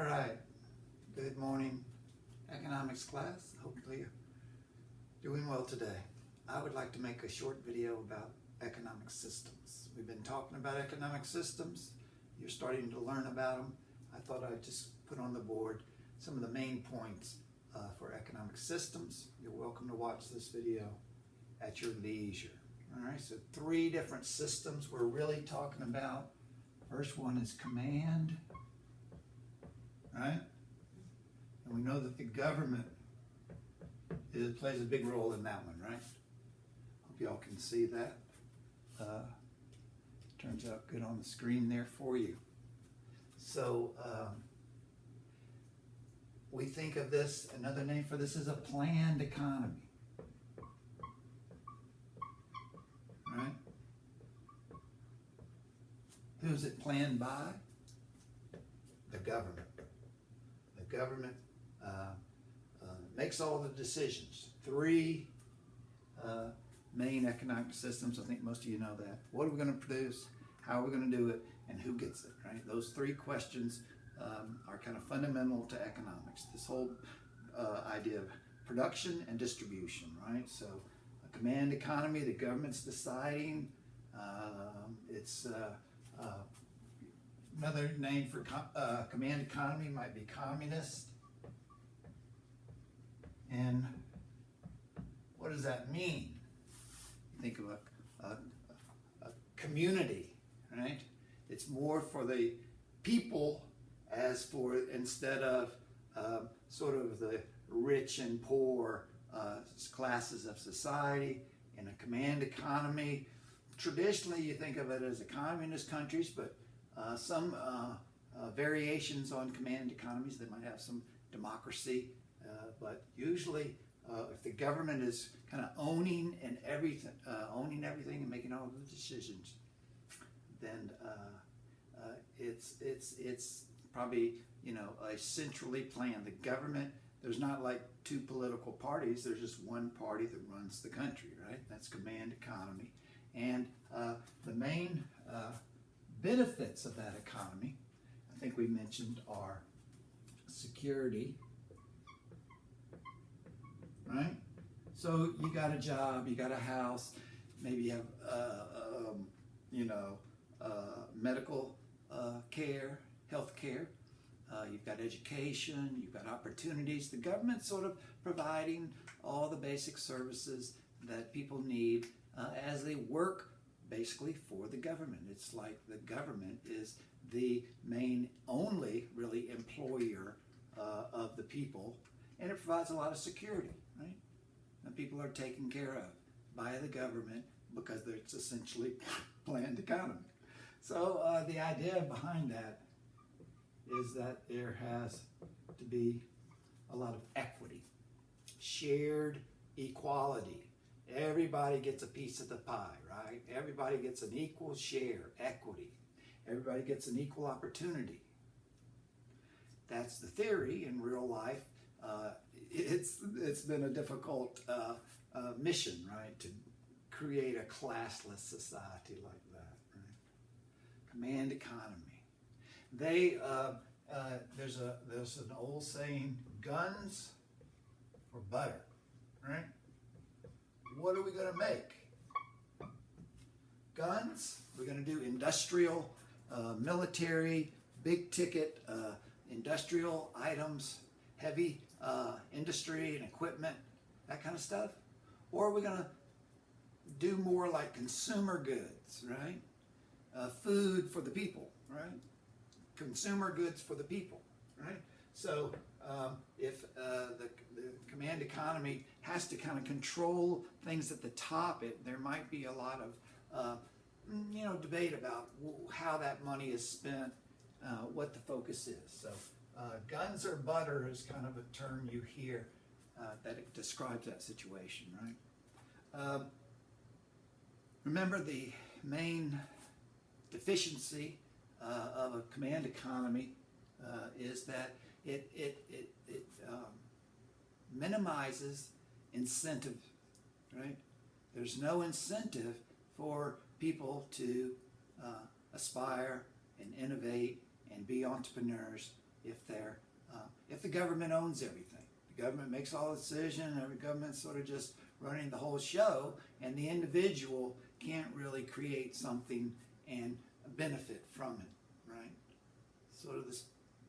All right. Good morning, economics class. Hopefully you're doing well today. I would like to make a short video about economic systems. We've been talking about economic systems. You're starting to learn about them. I thought I'd just put on the board some of the main points for economic systems. You're welcome to watch this video at your leisure. All right, so 3 different systems we're really talking about. First one is command, right? And we know that the government plays a big role in that one, right? Hope y'all can see that. Turns out good on the screen there for you. So we think of this, another name for this is a planned economy, right? Who's it planned by? The government. The government makes all the decisions. 3 main economic systems. I think most of you know that. What are we going to produce? How are we going to do it? And who gets it, right? Those 3 questions are kind of fundamental to economics. This whole idea of production and distribution, right? So a command economy, the government's deciding. It's another name for command economy might be communist. And what does that mean? You think of a community, right? It's more for the people as for instead of sort of the rich and poor classes of society. In a command economy, traditionally you think of it as a communist countries, but some variations on command economies, they might have some democracy, but usually if the government is kind of owning everything and making all the decisions, then it's probably, you know, a centrally planned. The government, there's not like 2 political parties, there's just one party that runs the country, right? That's command economy. And the main benefits of that economy, I think we mentioned, are security, right? So you got a job, you got a house, maybe you have, medical care, health care, you've got education, you've got opportunities. The government's sort of providing all the basic services that people need as they work basically for the government. It's like the government is the main, only really employer of the people, and it provides a lot of security, right? And people are taken care of by the government because it's essentially planned economy. So the idea behind that is that there has to be a lot of equity, shared equality. Everybody gets a piece of the pie, right? Everybody gets an equal share, equity. Everybody gets an equal opportunity. That's the theory. In real life, it's been a difficult mission, right, to create a classless society like that, right? Command economy. There's an old saying, guns or butter, right? What are we going to make? Guns, we're going to do industrial, military, big ticket industrial items, heavy industry and equipment, that kind of stuff. Or are we going to do more like consumer goods, right? Food for the people, right? Consumer goods for the people, right? So if the command economy has to kind of control things at the top, there might be a lot of debate about how that money is spent, what the focus is. So guns or butter is kind of a term you hear that it describes that situation, right? Remember, the main deficiency of a command economy is that it minimizes incentive, right? There's no incentive for people to aspire and innovate and be entrepreneurs if the government owns everything. The government makes all the decisions, every government's sort of just running the whole show, and the individual can't really create something and benefit from it, right? Sort of this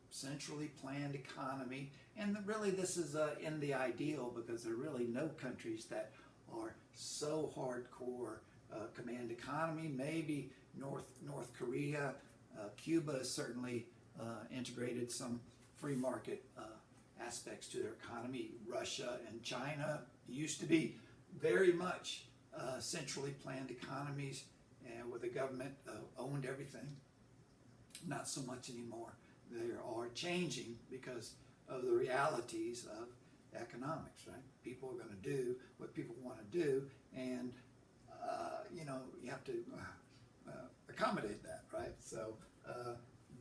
centrally planned economy, and really this is in the ideal, because there are really no countries that are so hardcore command economy. Maybe North Korea, Cuba has certainly integrated some free market aspects to their economy. Russia and China used to be very much centrally planned economies, and where the government owned everything. Not so much anymore. They are changing because of the realities of economics, right? People are going to do what people want to do, and you have to accommodate that, right? So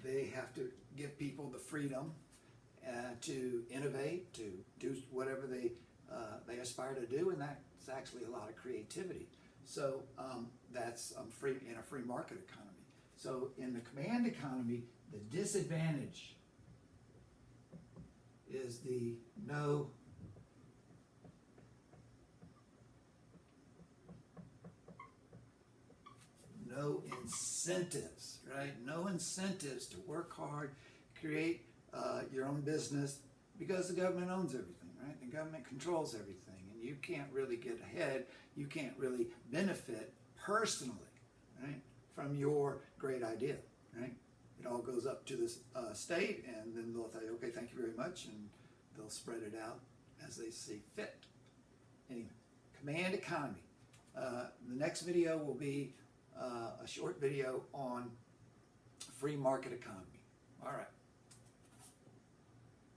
they have to give people the freedom to innovate, to do whatever they aspire to do, and that's actually a lot of creativity. So that's free in a free market economy. So in the command economy, the disadvantage is the no incentives, right? No incentives to work hard, create your own business, because the government owns everything, right? The government controls everything, and you can't really get ahead. You can't really benefit personally, right, from your great idea, right? It all goes up to the state, and then they'll say, okay, thank you very much, and they'll spread it out as they see fit. Anyway, command economy. The next video will be a short video on free market economy. All right.